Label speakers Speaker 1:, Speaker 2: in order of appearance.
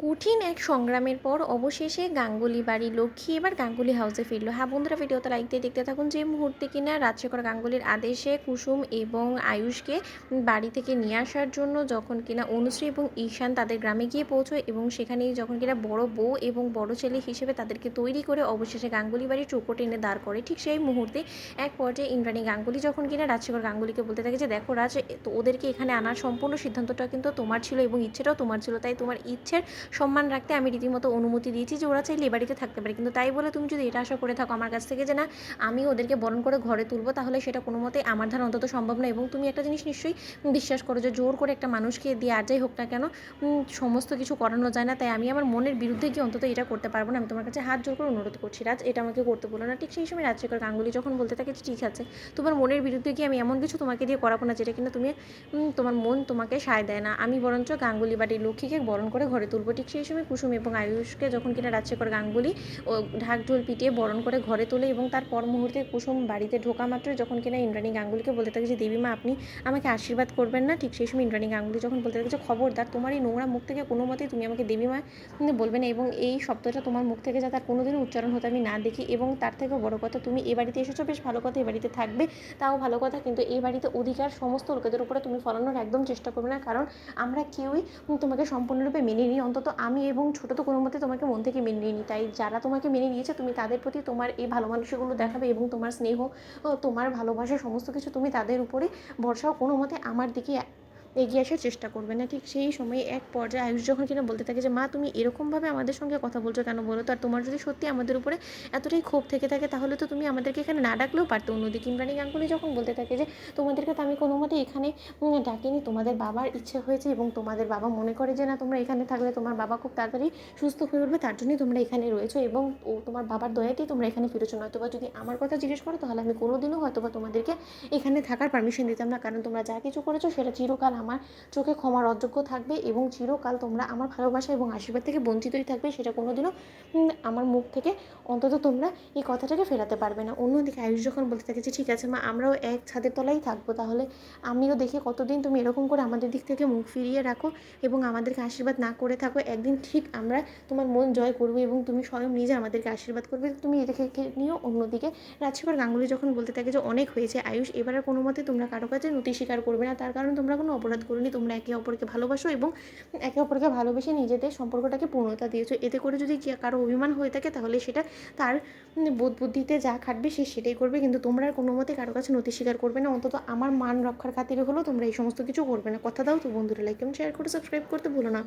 Speaker 1: কঠিন এক সংগ্রামের পর অবশেষে গাঙ্গুলি বাড়ির লক্ষ্মী এবার গাঙ্গুলি হাউসে ফিরল। হ্যাঁ বন্ধুরা, ভিডিওতে লাইক দিয়ে দেখতে থাকুন। যে মুহূর্তে কিনা রাজশেখর গাঙ্গুলির আদেশে কুসুম এবং আয়ুষকে বাড়ি থেকে নিয়ে আসার জন্য যখন কিনা অনুশ্রী এবং ঈশান তাদের গ্রামে গিয়ে পৌঁছয় এবং সেখানেই যখন কিনা বড় বউ এবং বড় ছেলে হিসেবে তাদেরকে তৈরি করে অবশেষে গাঙ্গুলি বাড়ির চৌকো টেনে দাঁড় করে, ঠিক সেই মুহূর্তে এক পর্যায়ে ইন্দ্রাণী গাঙ্গুলি যখন কিনা রাজশেখর গাঙ্গুলিকে বলতে থাকে যে দেখো রাজ, তো ওদেরকে এখানে আনার সম্পূর্ণ সিদ্ধান্তটা কিন্তু তোমার ছিল এবং ইচ্ছেটাও তোমার ছিল, তাই তোমার ইচ্ছের সম্মান রাখতে আমি রীতিমতো অনুমতি দিয়েছি যে ওরা চাইলে এ বাড়িতে থাকতে পারে, কিন্তু তাই বলে তুমি যদি এটা আশা করে থাকো আমার কাছ থেকে যে না আমি ওদেরকে বরণ করে ঘরে তুলবো, তাহলে সেটা কোনো মতে আমার ধারা অন্তত সম্ভব না। এবং তুমি একটা জিনিস নিশ্চয়ই বিশ্বাস করো যে জোর করে একটা মানুষকে দিয়ে আর যাই হোক না কেন সমস্ত কিছু করানো যায় না, তাই আমি আমার মনের বিরুদ্ধে গিয়ে অন্তত এটা করতে পারবো না। আমি তোমার কাছে হাত জোর করে অনুরোধ করছি রাজ, এটা আমাকে করতে বলো না। ঠিক সেই সময় রাজশেখর গাঙ্গুলি যখন বলতে থাকে যে ঠিক আছে, তোমার মনের বিরুদ্ধে গিয়ে আমি এমন কিছু তোমাকে দিয়ে করাবো না যেটা কিনা তুমি তোমার মন তোমাকে সায় দেয় না। আমি বরঞ্চ গাঙ্গুলি বাড়ির লক্ষ্মীকে বরণ করে ঘরে তুলবো। ঠিক সেই সময় কুসুম এবং আয়ুষকে যখন কিনা রাজশেখর গাঙ্গুলি ও ঢাক ঢোল পিটিয়ে বরণ করে ঘরে তোলে এবং তার পর মুহূর্তে কুসুম বাড়িতে ঢোকা মাত্রই যখন কিনা ইন্দ্রাণী গাঙ্গুলিকে বলতে থাকে যে দেবীমা আপনি আমাকে আশীর্বাদ করবেন না, ঠিক সেই সময় ইন্দ্রাণী গাঙ্গুলি যখন বলতে থাকে যে খবরদার তোমার এই নোংরা মুখ থেকে কোনো মতেই তুমি আমাকে দেবীমা বলবে না, এবং এই শব্দটা তোমার মুখ থেকে যাতে আর কোনোদিনও উচ্চারণ হতে আমি না দেখি। এবং তার থেকেও বড় কথা, তুমি এ বাড়িতে এসেছো বেশ ভালো কথা, এ বাড়িতে থাকবে তাও ভালো কথা, কিন্তু এই বাড়িতে অধিকার সমস্ত লোকেদের উপরে তুমি ফলানোর একদম চেষ্টা করবে না, কারণ আমরা কেউই তোমাকে সম্পূর্ণরূপে মেনে নিই, অন্তত আমি এবং ছোটো তো কোনো মতে তোমাকে মন থেকে মেনে নিই। তাই যারা তোমাকে মেনে নিয়েছে তুমি তাদের প্রতি তোমার এই ভালো মানুষগুলো দেখাবে এবং তোমার স্নেহ তোমার ভালোবাসা সমস্ত কিছু তুমি তাদের উপরে ভরসাও কোনো মতে আমার দিকে এগিয়ে আসার চেষ্টা করবে না। ঠিক সেই সময় এক পর্যায়ে আয়ুষ যখন কিনা বলতে থাকে যে মা তুমি এরকমভাবে আমাদের সঙ্গে কথা বলছো কেন বলো তো, আর তোমার যদি সত্যি আমাদের উপরে এতটাই ক্ষোভ থেকে থাকে তাহলে তো তুমি আমাদেরকে এখানে না ডাকলেও পারতো। অন্যদিকে ইন্দ্রাণী গাঙ্গুলি যখন বলতে থাকে যে তোমাদেরকে তো আমি কোনো মতে এখানে ডাকিনি, তোমাদের বাবার ইচ্ছে হয়েছে এবং তোমাদের বাবা মনে করে যে না তোমরা এখানে থাকলে তোমার বাবা খুব তাড়াতাড়ি সুস্থ হয়ে উঠবে, তার জন্যই তোমরা এখানে রয়েছো এবং তোমার বাবার দয়াতেই তোমরা এখানে ফিরেছো। নয়তোবা যদি আমার কথা জিজ্ঞেস করো তাহলে আমি কোনোদিনও হয়তোবা তোমাদেরকে এখানে থাকার পারমিশন দিতাম না, কারণ তোমরা যা কিছু করেছো সেটা চিরকাল আমার চোখে ক্ষমার অযোগ্য থাকবে এবং চিরকাল তোমরা আমার ভালোবাসা এবং আশীর্বাদ থেকে বঞ্চিতই থাকবে, সেটা কোনোদিনও আমার মুখ থেকে অন্তত তোমরা এই কথাটাকে ফেরাতে পারবে না। অন্যদিকে আয়ুষ যখন বলতে থাকে যে ঠিক আছে মা আমরাও এক ছাদের তলায় থাকবো, তাহলে আমিও দেখি কতদিন তুমি এরকম করে আমাদের দিক থেকে মুখ ফিরিয়ে রাখো এবং আমাদেরকে আশীর্বাদ না করে থাকো, একদিন ঠিক আমরা তোমার মন জয় করবো এবং তুমি স্বয়ং নিজে আমাদেরকে আশীর্বাদ করবে, তুমি এদিকে নিয়েও। অন্যদিকে রাজশেখর গাঙ্গুলি যখন বলতে থাকে যে অনেক হয়েছে আয়ুষ, এবার আর কোনো মতে তোমরা কারো কাছে নতি স্বীকার করবে না, তার কারণ তোমরা কোনো অপরাধ করোনি, তোমরা একে অপরকে ভালোবাসো এবং একে অপরকে ভালোবেসে নিজেদের সম্পর্কটাকে পূর্ণতা দিয়েছো। এতে করে যদি কারো অভিমান হয়ে থাকে তাহলে সেটা তার বোধ বুদ্ধিতে যা খাটবে সে সেটাই করবে, কিন্তু তোমরা আর কোনো মতে কারো কাছে নতি স্বীকার করবে না। অন্তত আমার মান রক্ষার খাতিরে হলেও তোমরা এই সমস্ত কিছু করবে না। কথা দাও তো বন্ধুরা, লাইক এবং শেয়ার করে সাবস্ক্রাইব করতে ভুলো না।